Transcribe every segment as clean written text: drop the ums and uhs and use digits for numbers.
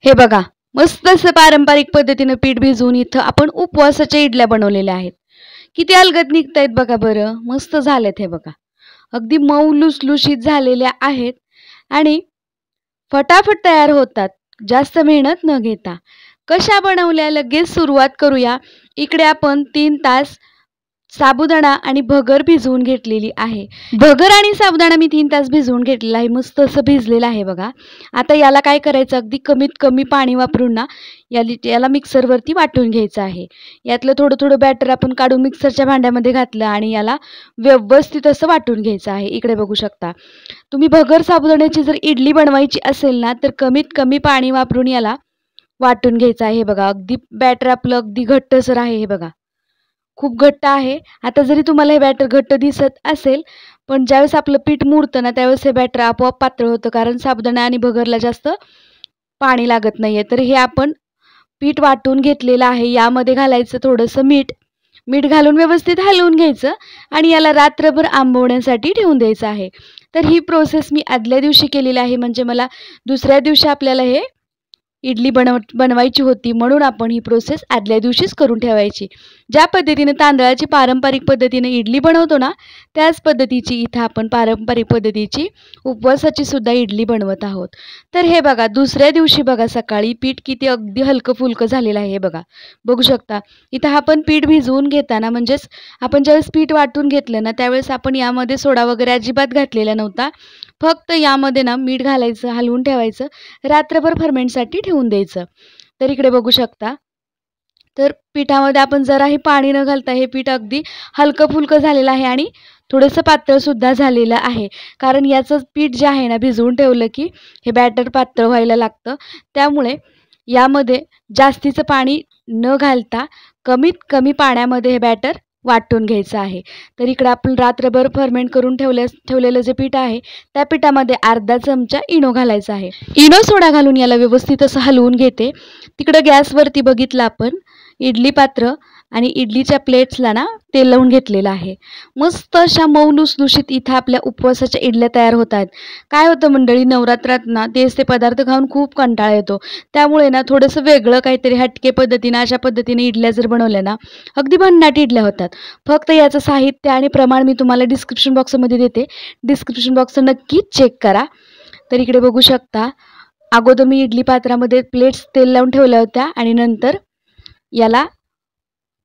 हे बघा, मस्त असं पारंपरिक पद्धतीनं पीठ भिजवून इथं आपण उपवासाच्या इडल्या बनवलेल्या आहेत. किती अलगद निघतायत बघा बरं. मस्त झालेत हे बघा. अगदी मऊ लुसलुशीत झालेल्या आहेत आणि फटाफट तयार होतात. जास्त मेहनत न घेता. कशा बनवल्या लगेच सुरुवात करूया. इकडे आपण 3 तास साबुदाणा आणि भगर भिजवून घेतलेली आहे. भगर आणि साबुदाणा मी 3 तास भिजवून घेतलेला आहे. मस्त असं भिजलेलं आहे बघा. आता याला काय करायचं, अगदी कमीत कमी पाणी वापरून ना याला मिक्सरवरती वाटून घ्यायचं आहे. यातलं थोडं थोडं बॅटर आपण काढून मिक्सरच्या भांड्यामध्ये घातलं आणि याला व्यवस्थित असं वाटून घ्यायचं आहे. इकडे बघू शकता. तुम्ही भगर साबुदाण्याची जर इडली बनवायची असेल ना तर कमीत कमी पाणी वापरून याला वाटून घ्यायचं आहे. हे बघा, अगदी बॅटर आपलं अगदी घट्टसर आहे. हे बघा, खूप घट्ट आहे. आता जरी तुम्हाला हे बॅटर घट्ट दिसत असेल, पण ज्यावेळेस आपलं पीठ मुरतं ना त्यावेळेस हे बॅटर आपोआप पातळ होतं, कारण साबुदाणा आणि भगरला जास्त पाणी लागत नाहीये. तर हे आपण पीठ वाटून घेतलेलं आहे. यामध्ये घालायचं थोडंसं मीठ घालून व्यवस्थित हलवून घ्यायचं आणि याला रात्रभर आंबवण्यासाठी ठेवून द्यायचं आहे. तर ही प्रोसेस मी आदल्या दिवशी केलेली आहे, म्हणजे मला दुसऱ्या दिवशी आपल्याला हे इडली बनवायची होती, म्हणून आपण ही प्रोसेस आदल्या दिवशीच करून ठेवायची. ज्या पद्धतीने तांदळाची पारंपरिक पद्धतीने इडली बनवतो ना त्याच पद्धतीची इथं आपण पारंपरिक पद्धतीची उपवासाची सुद्धा इडली बनवत आहोत. तर हे बघा, दुसऱ्या दिवशी बघा सकाळी पीठ किती अगदी हलकं फुलकं झालेलं आहे. हे बघा, बघू शकता. इथं आपण पीठ भिजवून घेताना, म्हणजेच आपण ज्यावेळेस पीठ वाटून घेतलं ना त्यावेळेस आपण यामध्ये सोडा वगैरे अजिबात घातलेला नव्हता. फक्त यामध्ये ना मीठ घालायचं, हलवून ठेवायचं, रात्रभर फर्मेंटसाठी ठेवून द्यायचं. तर इकडे बघू शकता. तर पिठामध्ये आपण जराही पाणी न घालता हे पीठ अगदी हलकं फुलकं झालेलं आहे आणि थोडंसं पातळसुद्धा झालेलं आहे. कारण याचं पीठ जे आहे ना भिजवून ठेवलं की हे बॅटर पातळ व्हायला लागतं. त्यामुळे यामध्ये जास्तीचं पाणी न घालता कमीत कमी पाण्यामध्ये हे बॅटर वाटून घ्यायचं आहे. तर इकडे आपण रात्रभर फर्मेंट करून ठेवलेलं जे पीठ आहे त्या पिठामध्ये अर्धा चमचा इनो घालायचा आहे. इनो सोडा घालून याला व्यवस्थित असं हलवून घेते. तिकडं गॅसवरती बघितलं आपण इडली पात्र आणि इडलीच्या प्लेट्सला ना तेल लावून घेतलेलं आहे. मस्त अशा मऊ लुसलुशीत इथं आपल्या उपवासाच्या इडल्या तयार होत आहेत. काय होतं मंडळी, नवरात्रात ना तेच ते पदार्थ खाऊन खूप कंटाळा येतो. त्यामुळे ना थोडंसं वेगळं काहीतरी हटके पद्धतीनं अशा पद्धतीने इडल्या जर बनवल्या ना अगदी भन्नाट इडल्या होतात. फक्त याचं साहित्य आणि प्रमाण मी तुम्हाला डिस्क्रिप्शन बॉक्समध्ये देते. डिस्क्रिप्शन बॉक्स नक्कीच चेक करा. तर इकडे बघू शकता, अगोदर मी इडली पात्रामध्ये प्लेट्स तेल लावून ठेवल्या होत्या आणि नंतर याला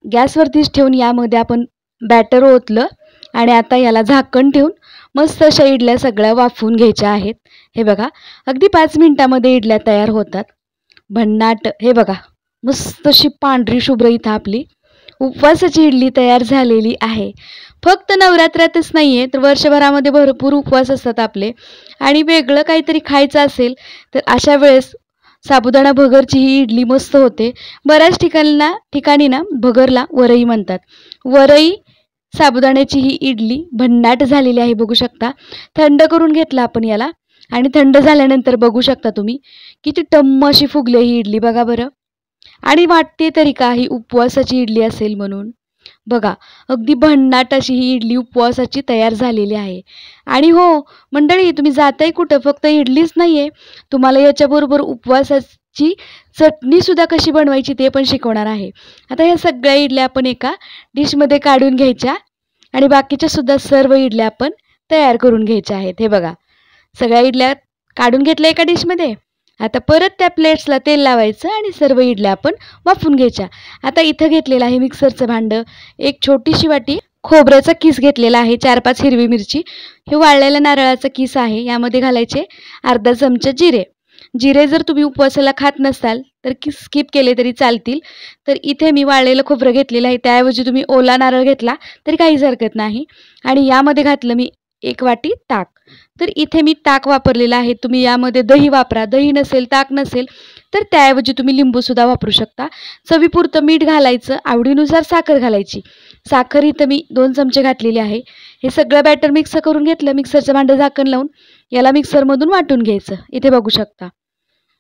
गॅसवरतीच ठेवून यामध्ये आपण बॅटर ओतलं आणि आता याला झाकण ठेवून मस्त अशा इडल्या सगळ्या वाफवून घ्यायच्या आहेत. हे बघा, अगदी 5 मिनिटामध्ये इडल्या तयार होतात भन्नाट. हे बघा, मस्त अशी पांढरी शुभ्र इथं आपली उपवासाची इडली तयार झालेली आहे. फक्त नवरात्रातच नाही आहे तर वर्षभरामध्ये भरपूर उपवास असतात आपले, आणि वेगळं काहीतरी खायचं असेल तर अशा वेळेस साबुदाणा भगरची ही इडली मस्त होते. बऱ्याच ठिकाणी ना भगरला वरई म्हणतात. वरई साबुदाण्याची ही इडली भन्नाट झालेली आहे. बघू शकता. थंड करून घेतला आपण याला आणि थंड झाल्यानंतर बघू शकता तुम्ही किती टम्म अशी फुगली ही इडली. बघा बरं. आणि वाटते तरी का ही उपवासाची इडली असेल म्हणून. बघा, अगदी भन्नाट अशी ही इडली उपवासाची तयार झालेली आहे. आणि हो मंडळी, तुम्ही जाताय कुठं, फक्त इडलीच नाही आहे, तुम्हाला याच्याबरोबर उपवासाची चटणीसुद्धा कशी बनवायची ते पण शिकवणार आहे. आता ह्या सगळ्या इडल्या आपण एका डिशमध्ये काढून घ्यायच्या आणि बाकीच्या सुद्धा सर्व इडल्या आपण तयार करून घ्यायच्या आहेत. हे बघा, सगळ्या इडल्या काढून घेतल्या एका डिशमध्ये. आता परत त्या प्लेट्सला तेल लावायचं आणि सर्व इडल्या आपण वाफवून घ्यायच्या. आता इथं घेतलेलं आहे मिक्सरचं भांडं. एक छोटीशी वाटी खोबऱ्याचा किस घेतलेला आहे. 4-5 हिरवी मिरची, हे वाळलेल्या नारळाचा किस आहे. यामध्ये घालायचे अर्धा चमचा जिरे जर तुम्ही उपवासाला खात नसाल तर स्किप केले तरी चालतील. तर इथे मी वाळलेलं खोबरं घेतलेलं आहे. त्याऐवजी तुम्ही ओला नारळ घेतला तरी काहीच हरकत नाही. आणि यामध्ये घातलं मी 1 वाटी ताक. तर इथे मी ताक वापरलेलं आहे. तुम्ही यामध्ये दही वापरा. दही नसेल, ताक नसेल तर त्याऐवजी तुम्ही लिंबूसुद्धा वापरू शकता. चवीपुरतं मीठ घालायचं, आवडीनुसार साखर घालायची. साखर इथं मी 2 चमचे घातलेली आहे. हे सगळं बॅटर मिक्स करून घेतलं. मिक्सरचं भांडं झाकण लावून याला मिक्सरमधून वाटून घ्यायचं. इथे बघू शकता.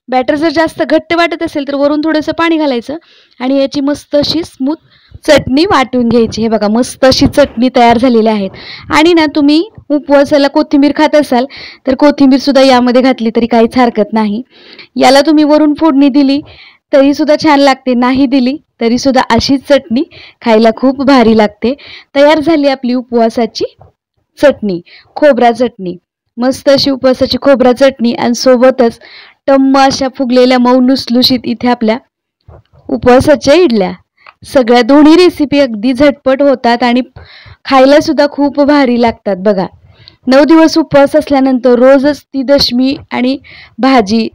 बॅटर जर जास्त घट्ट वाटत असेल तर वरून थोडंसं पाणी घालायचं आणि याची मस्त अशी स्मूथ चटणी वाटून घ्यायची. हे बघा मस्त अशी चटणी तयार झालेली आहे. आणि ना तुम्ही उपवासाला कोथिंबीर खात असाल तर कोथिंबीर सुद्धा यामध्ये घातली तरी काहीच हरकत नाही. याला तुम्ही वरून फोडणी दिली तरी सुद्धा छान लागते, नाही दिली तरी सुद्धा अशीच चटणी खायला खूप भारी लागते. तयार झाली आपली उपवासाची चटणी, खोबरा चटणी. मस्त अशी उपवासाची खोबरा चटणी आणि सोबतच टम्म अशा फुगलेल्या मऊ लुसलुशीत इथे आपल्या उपवासाच्या इडल्या. सगळ्या दोन्ही रेसिपी अगदी झटपट होतात आणि खायला सुद्धा खूप भारी लागतात. बघा 9 दिवस उपवास असल्यानंतर रोजच ती दशमी आणि भाजी,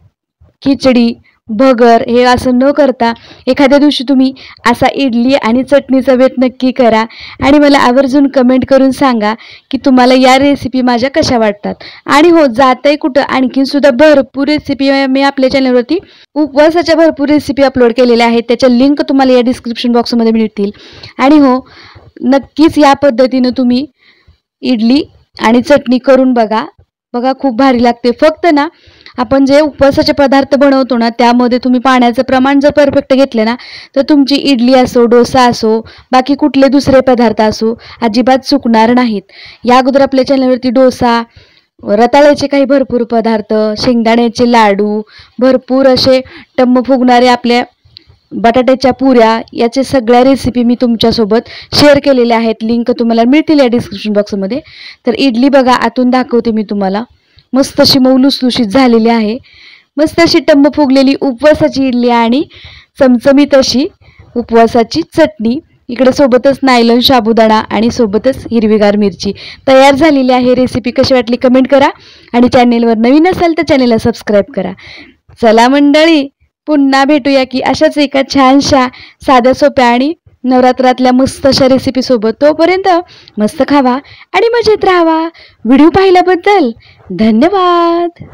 खिचडी, भगर हे असं न करता एखाद्या दिवशी तुम्ही असा इडली आणि चटणीचा बेत नक्की करा आणि मला आवर्जून कमेंट करून सांगा की तुम्हाला या रेसिपी माझ्या कशा वाटतात. आणि हो, जाताय कुठं, आणखीन सुद्धा भरपूर रेसिपी मी आपल्या चॅनलवरती उपवासाच्या भरपूर रेसिपी अपलोड केलेल्या आहेत. त्याच्या लिंक तुम्हाला या डिस्क्रिप्शन बॉक्समध्ये मिळतील. आणि हो, नक्कीच या पद्धतीनं तुम्ही इडली आणि चटणी करून बघा. बघा खूप भारी लागते. फक्त ना आपण जे उपवासाचे पदार्थ बनवतो ना त्यामध्ये तुम्ही पाण्याचं प्रमाण जर परफेक्ट घेतलं ना तर तुमची इडली असो, डोसा असो, बाकी कुठले दुसरे पदार्थ असो अजिबात चुकणार नाहीत. या अगोदर आपल्या चॅनलवरती डोसा, रताळ्याचे काही भरपूर पदार्थ, शेंगदाण्याचे लाडू, भरपूर असे टम्म फुगणारे आपल्या बटाट्याच्या पुऱ्या, याचे सगळ्या रेसिपी मी तुमच्यासोबत शेअर केलेल्या आहेत. लिंक तुम्हाला मिळतील या डिस्क्रिप्शन बॉक्समध्ये. तर इडली बघा आतून दाखवते मी तुम्हाला. मस्त अशी मऊ लुसलुशीत झालेली आहे. मस्त अशी टम्म फुगलेली उपवासाची इडली आणि चमचमीत अशी उपवासाची चटणी. इकडे सोबतच नायलॉन साबुदाणा आणि सोबतच हिरवीगार मिरची तयार झालेली आहे. रेसिपी कशी वाटली कमेंट करा आणि चॅनेलवर नवीन असाल तर चॅनेलला सबस्क्राईब करा. चला मंडळी, पुन्हा भेटूया की अशाच एका छानशा साध्या सोप्या आणि नवरात्रातल्या मस्त अशा रेसिपी सोबत. तोपर्यंत मस्त खावा आणि मजेत राहावा. व्हिडिओ पाहिल्याबद्दल धन्यवाद.